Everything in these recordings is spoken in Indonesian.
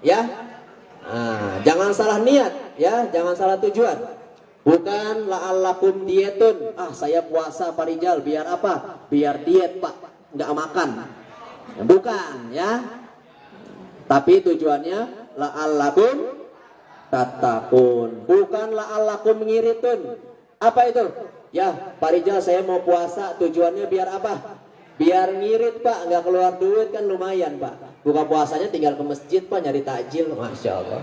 ya. Jangan salah niat, ya, jangan salah tujuan. Bukan la'allakum dietun. Saya puasa Pak Rijal biar apa? Biar diet, Pak, nggak makan. Bukan, ya. Tapi tujuannya la'allakum tattaqun. Bukan la'allakum ngiritun. Apa itu? Ya, Pak Rijal saya mau puasa, tujuannya biar apa? Biar ngirit, Pak, nggak keluar duit kan lumayan, Pak. Buka puasanya tinggal ke masjid, Pak, nyari takjil, Masya Allah.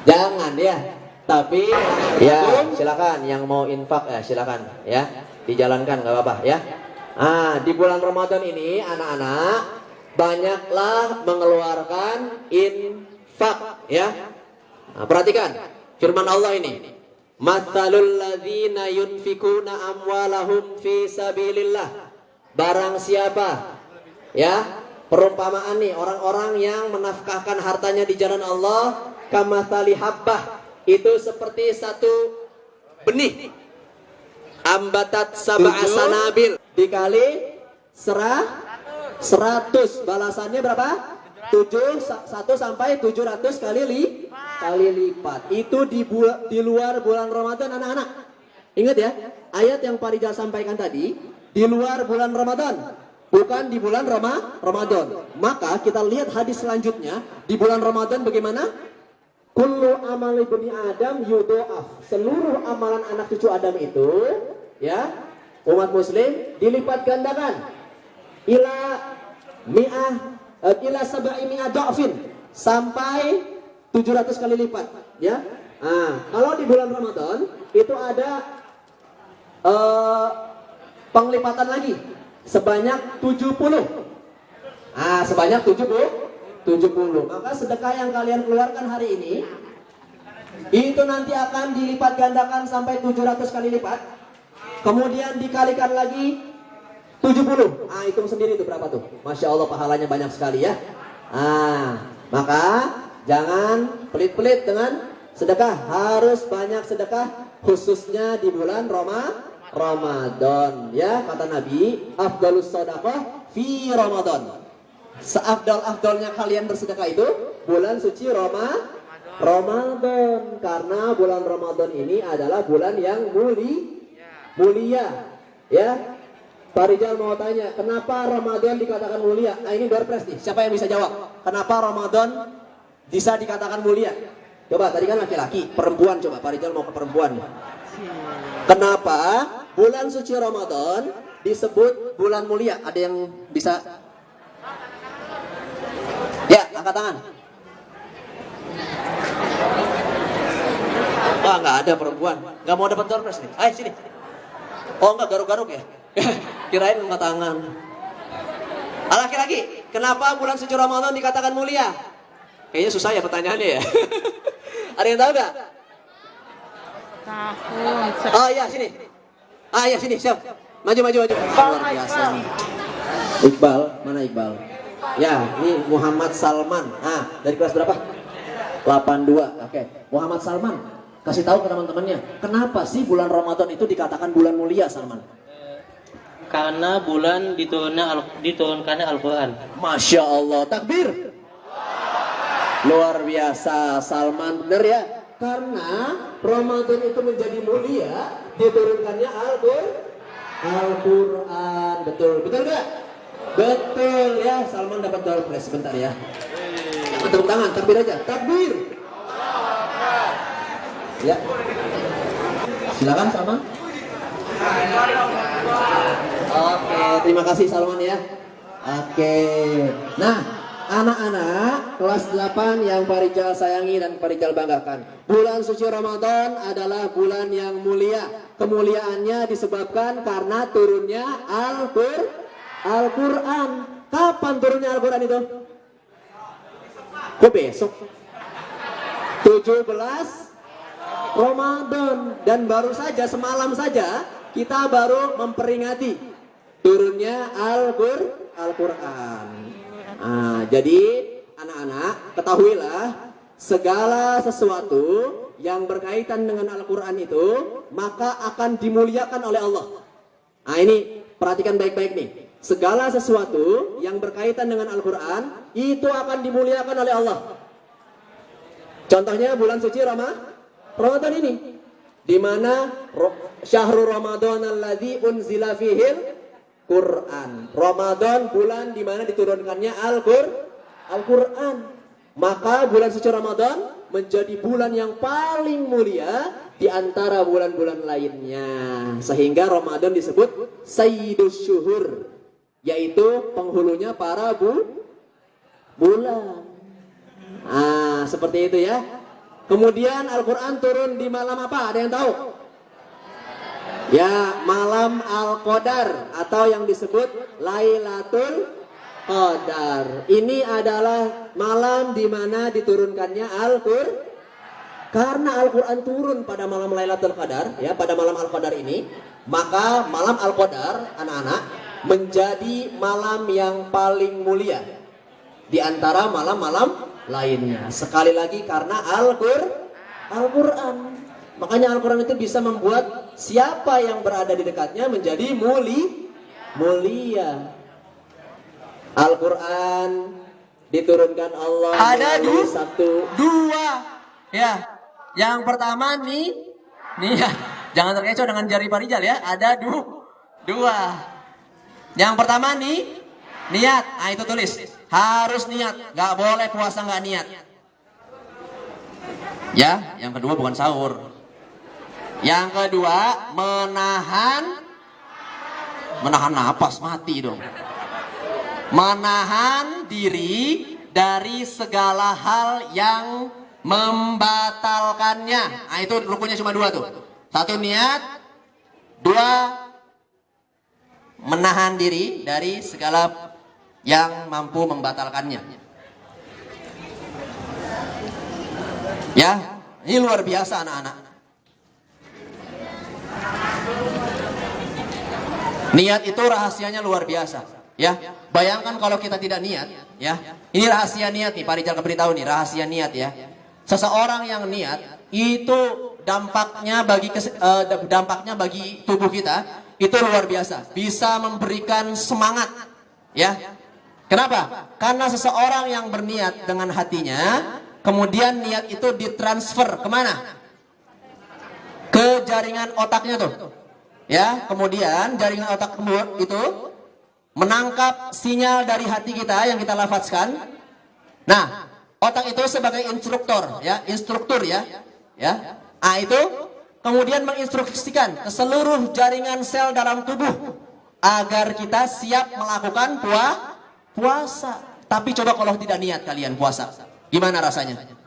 Jangan, ya. Tapi ya silakan yang mau infak ya silakan ya dijalankan, nggak apa-apa ya. Di bulan Ramadan ini anak-anak banyaklah mengeluarkan infak ya. Perhatikan firman Allah ini. Matsalul ladzina yunfikuna amwalahum fi sabilillah. Barang siapa ya, perumpamaan nih orang-orang yang menafkahkan hartanya di jalan Allah, kamatsali habbah, itu seperti satu benih ambatat sab'a sanabil dikali 100, balasannya berapa? 1 sampai 700 kali lipat. Itu di luar bulan Ramadan, anak-anak. Ingat ya, ayat yang Pak Rijal sampaikan tadi di luar bulan Ramadan, bukan di bulan Ramadan. Maka kita lihat hadis selanjutnya di bulan Ramadan bagaimana? Kullu amal ibni Adam yudo'af. Seluruh amalan anak cucu Adam itu, ya, umat muslim dilipat gandakan. Ila sab'i mi'ah da'fin, sampai 700 kali lipat, ya. Kalau di bulan Ramadan itu ada penglipatan lagi sebanyak 70. Sebanyak 70. Maka sedekah yang kalian keluarkan hari ini itu nanti akan dilipat gandakan sampai 700 kali lipat. Kemudian dikalikan lagi 70. Hitung sendiri itu berapa tuh? Masya Allah, pahalanya banyak sekali ya. Maka jangan pelit-pelit dengan sedekah. Harus banyak sedekah, khususnya di bulan Ramadan ya. Kata Nabi, afdalus shadaqah fi Ramadan. Seafdal-afdalnya kalian bersedekah itu bulan suci Ramadan. Karena bulan Ramadan ini adalah bulan yang mulia ya. Pak Rijal mau tanya, kenapa Ramadan dikatakan mulia? Ini door prize nih, siapa yang bisa jawab? Kenapa Ramadan bisa dikatakan mulia? Coba, tadi kan laki-laki, perempuan, coba Pak Rijal mau ke perempuan nih. Kenapa bulan suci Ramadan disebut bulan mulia? Ada yang bisa? Ya, angkat tangan. Nggak ada perempuan, nggak mau dapat door prize nih. Ayo sini. Oh, nggak garuk-garuk ya? Kirain angkat tangan. Laki-laki, kenapa bulan suci Ramadan dikatakan mulia? Kayaknya susah ya pertanyaannya ya. Ada yang tahu nggak? Oh iya, sini. Iya sini, siap. Maju. Luar biasa nih. Iqbal, mana Iqbal? Ya, ini Muhammad Salman. Dari kelas berapa? 82. Oke. Muhammad Salman, kasih tahu ke teman-temannya, kenapa sih bulan Ramadan itu dikatakan bulan mulia, Salman? Karena bulan diturunkannya Al-Quran. Masya Allah, takbir. Luar biasa, Salman, benar ya. Karena Ramadan itu menjadi mulia, diturunkannya Al-Quran. Betul gak? Betul ya. Salman dapat door prize sebentar ya. Tepuk tangan, takbir aja, takbir. Ya, silakan Salman. Oke, terima kasih Salman ya. Oke. Nah, anak-anak kelas 8 yang Pak Rijal sayangi dan Pak Rijal banggakan, bulan suci Ramadan adalah bulan yang mulia. Kemuliaannya disebabkan karena turunnya Al-Quran. Kapan turunnya Al-Quran itu? Kok besok? 17 Ramadan. Dan baru saja, semalam saja kita baru memperingati turunnya Al-Quran. Jadi anak-anak ketahuilah, segala sesuatu yang berkaitan dengan Al-Quran itu maka akan dimuliakan oleh Allah. Ini perhatikan baik-baik nih. Segala sesuatu yang berkaitan dengan Al-Quran itu akan dimuliakan oleh Allah. Contohnya bulan suci Ramadan ini, di mana syahrul Ramadan alladzi unzila fihil Quran. Ramadan bulan di mana diturunkannya Al-Quran. Maka bulan suci Ramadan menjadi bulan yang paling mulia di antara bulan-bulan lainnya. Sehingga Ramadan disebut Sayyidus Syuhur, yaitu penghulunya para bulan. Seperti itu ya. Kemudian Al-Quran turun di malam apa? Ada yang tahu? Ya, malam Al-Qadar atau yang disebut Lailatul Qadar. Ini adalah malam di mana diturunkannya Al-Qur'an. Karena Al-Quran turun pada malam Lailatul Qadar, ya, pada malam Al-Qadar ini, maka malam Al-Qadar, anak-anak, menjadi malam yang paling mulia di antara malam-malam lainnya. Sekali lagi karena Al-Quran. Makanya Al-Quran itu bisa membuat siapa yang berada di dekatnya menjadi mulia. Al-Quran diturunkan Allah Ada dua. Ya, yang pertama nih ya, jangan terkecoh dengan jari Parijal ya. Ada dua. Yang pertama nih, niat. Itu tulis, harus niat, nggak boleh puasa nggak niat. Ya, yang kedua bukan sahur. Yang kedua menahan napas, mati dong. Menahan diri dari segala hal yang membatalkannya. Itu rukunnya cuma dua tuh. Satu niat, dua menahan diri dari segala yang mampu membatalkannya. Ya, ini luar biasa anak-anak. Niat itu rahasianya luar biasa, ya. Bayangkan kalau kita tidak niat, ya. Ini rahasia niat nih, Pak Rijal beritahu nih, rahasia niat ya. Seseorang yang niat itu dampaknya bagi tubuh kita itu luar biasa, bisa memberikan semangat, ya. Kenapa? Karena seseorang yang berniat dengan hatinya, kemudian niat itu ditransfer kemana? Ke jaringan otaknya tuh. Ya, kemudian jaringan otak itu menangkap sinyal dari hati kita yang kita lafazkan. Nah, otak itu sebagai instruktur ya. Itu kemudian menginstruksikan ke seluruh jaringan sel dalam tubuh agar kita siap melakukan puasa. Tapi coba kalau tidak niat kalian puasa, gimana rasanya?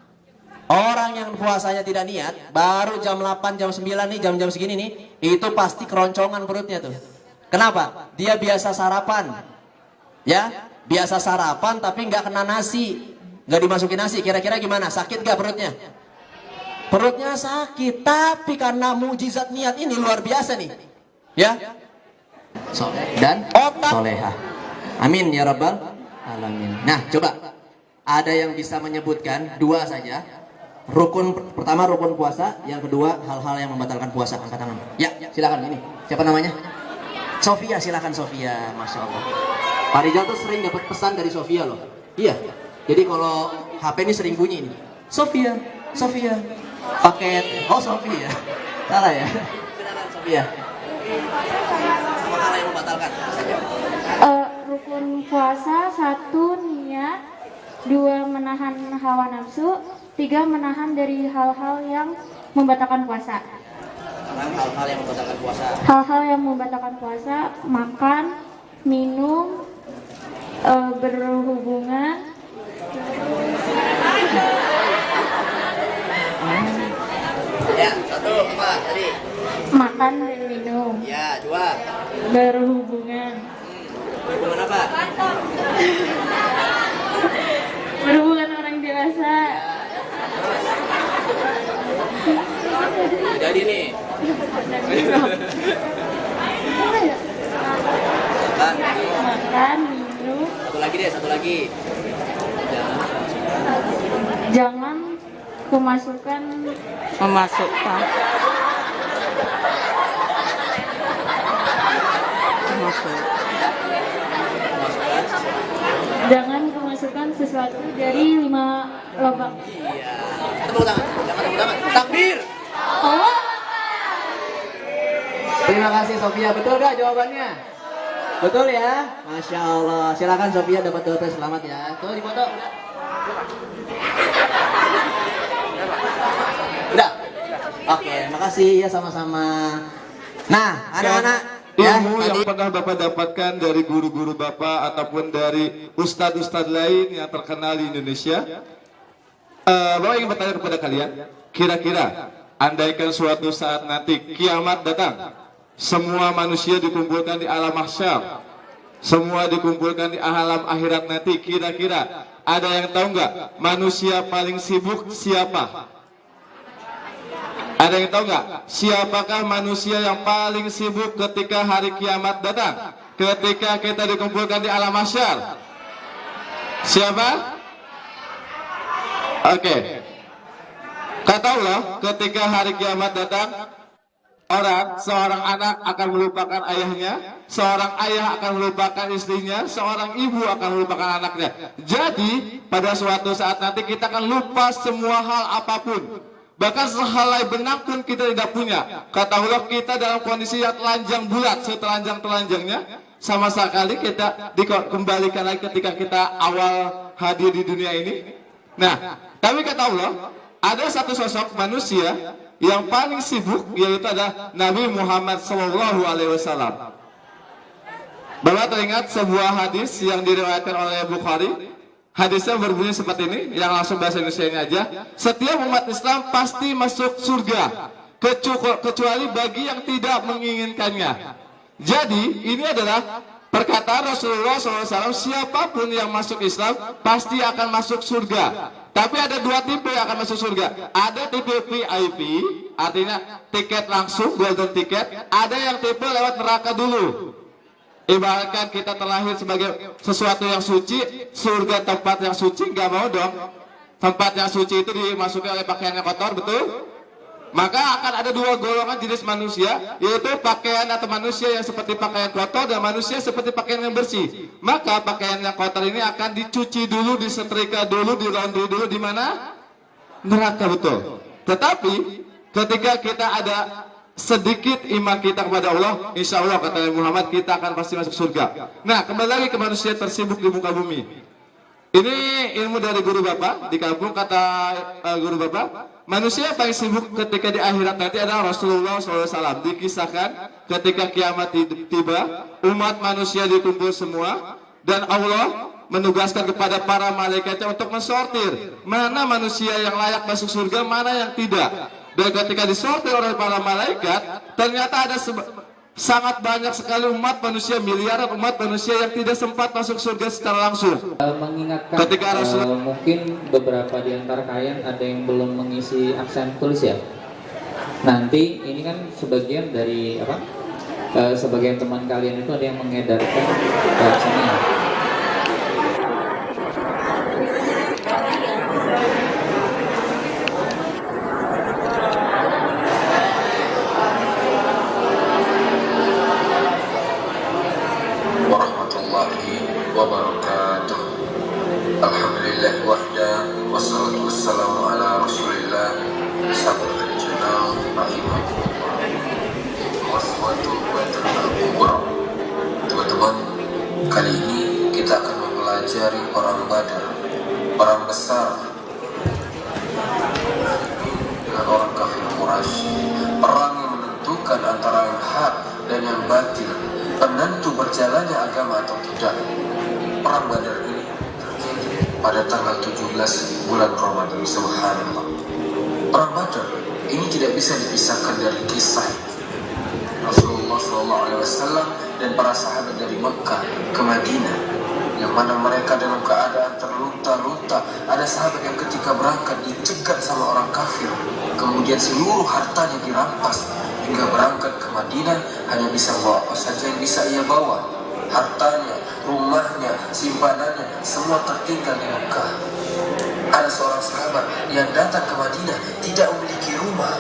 Orang yang puasanya tidak niat, baru jam 8, jam 9 nih, jam-jam segini nih, itu pasti keroncongan perutnya tuh. Kenapa? Dia biasa sarapan. Ya, biasa sarapan tapi nggak kena nasi, nggak dimasukin nasi. Kira-kira gimana? Sakit gak perutnya? Perutnya sakit, tapi karena mujizat niat ini luar biasa nih. Ya. Dan otak soleha. Amin ya rabbal alamin. Nah, coba ada yang bisa menyebutkan dua saja. Rukun pertama rukun puasa, yang kedua hal-hal yang membatalkan puasa. Angkat tangan. Ya, silakan ini. Siapa namanya? Sofia, silakan Sofia. Masya Allah. Pak Rijal tuh sering dapat pesan dari Sofia loh. Iya. Jadi kalau HP ini sering bunyi ini. Sofia. Paket. Oh Sofia. Salah ya. Silakan Sofia. Sama hal yang membatalkan saja. Rukun puasa 1 niat, 2 menahan hawa nafsu, 3 menahan dari hal-hal yang membatalkan puasa. Hal-hal yang membatalkan puasa. Hal-hal yang membatalkan puasa, makan, minum, berhubungan. Ya, 1 apa tadi? Makan dan minum. Ya, 2. Berhubungan. Berhubungan apa? Berhubungan orang dewasa. Jadi nih. Makan, minum. Satu lagi. Jangan memasukkan jangan memasukkan mendapatkan sesuatu dari 5 lobang. Tepuk tangan, jangan tepuk tangan. Takbir. Allah. Terima kasih Sofia. Betul gak jawabannya? Betul ya? Masya Allah. Silakan Sofia dapat doa selamat ya. Tuh di foto. Udah. Oke, makasih ya sama-sama. Nah, anak-anak ya, Ilmu yang tadi pernah Bapak dapatkan dari guru-guru Bapak ataupun dari ustadz-ustadz lain yang terkenal di Indonesia, Bapak ingin bertanya kepada kalian, kira-kira andaikan suatu saat nanti kiamat datang, semua manusia dikumpulkan di alam mahsyar, semua dikumpulkan di alam akhirat nanti, kira-kira ada yang tahu nggak manusia paling sibuk siapa? Ada yang tahu nggak siapakah manusia yang paling sibuk ketika hari kiamat datang? Ketika kita dikumpulkan di alam mahsyar? Siapa? Oke. Kata Allah, ketika hari kiamat datang, seorang anak akan melupakan ayahnya, seorang ayah akan melupakan istrinya, seorang ibu akan melupakan anaknya. Jadi, pada suatu saat nanti kita akan lupa semua hal apapun. Bahkan sehelai benang pun kita tidak punya. Kata Allah, kita dalam kondisi yang telanjang bulat, setelanjang-telanjangnya, sama sekali kita dikembalikan lagi ketika kita awal hadir di dunia ini. Nah, tapi kata Allah, ada satu sosok manusia yang paling sibuk, yaitu adalah Nabi Muhammad SAW. Bapak teringat sebuah hadis yang diriwayatkan oleh Bukhari. Hadisnya berbunyi seperti ini, yang langsung bahasa Indonesia ini aja. Setiap umat Islam pasti masuk surga, kecuali bagi yang tidak menginginkannya. Jadi ini adalah perkataan Rasulullah SAW, siapapun yang masuk Islam pasti akan masuk surga. Tapi ada dua tipe yang akan masuk surga. Ada tipe VIP, artinya tiket langsung, golden ticket. Ada yang tipe lewat neraka dulu. Ibaratkan kita terlahir sebagai sesuatu yang suci, surga tempat yang suci, nggak mau dong. Tempat yang suci itu dimasuki oleh pakaian yang kotor, betul? Maka akan ada dua golongan jenis manusia, yaitu pakaian atau manusia yang seperti pakaian kotor dan manusia seperti pakaian yang bersih. Maka pakaian yang kotor ini akan dicuci dulu, disetrika dulu, di laundry dulu, di mana? Neraka, betul. Tetapi ketika kita ada sedikit iman kita kepada Allah, insya Allah kata Muhammad, kita akan pasti masuk surga. Nah, kembali lagi ke manusia tersibuk di muka bumi. Ini ilmu dari guru Bapak di kampung. Kata guru Bapak, manusia yang paling sibuk ketika di akhirat nanti adalah Rasulullah SAW. Dikisahkan ketika kiamat tiba, umat manusia dikumpul semua, dan Allah menugaskan kepada para malaikatnya untuk mensortir mana manusia yang layak masuk surga, mana yang tidak. Dan ketika disortir oleh para malaikat, ternyata ada sangat banyak sekali umat manusia, miliaran umat manusia yang tidak sempat masuk surga secara langsung. Mengingatkan Ketika mungkin beberapa di antara kalian ada yang belum mengisi aksen tulis ya. Nanti ini kan sebagian dari sebagian teman kalian itu ada yang mengedarkan aksennya. wabarakatuh. Alhamdulillah wahda, wassalatu wassalamu ala rasulillah, sahabat jurnal rahimahullah, waswatu wa kubra. Teman-teman, kali ini kita akan mempelajari perang Badar, perang besar dengan orang kafir Quraisy, perang yang menentukan antara yang hak dan yang batil, penentu berjalannya agama atau tidak. Perang Badar ini terjadi pada tanggal 17 bulan Ramadan. Subhanallah. Perang Badar ini tidak bisa dipisahkan dari kisah Rasulullah SAW dan para sahabat dari Mekah ke Madinah, yang mana mereka dalam keadaan terluka-luka. Ada sahabat yang ketika berangkat dicegat sama orang kafir, kemudian seluruh hartanya dirampas, hingga berangkat ke Madinah hanya bisa bawa apa saja yang bisa ia bawa. Hartanya, rumahnya, simpanannya, semua tertinggal di Mekah. Ada seorang sahabat yang datang ke Madinah tidak memiliki rumah,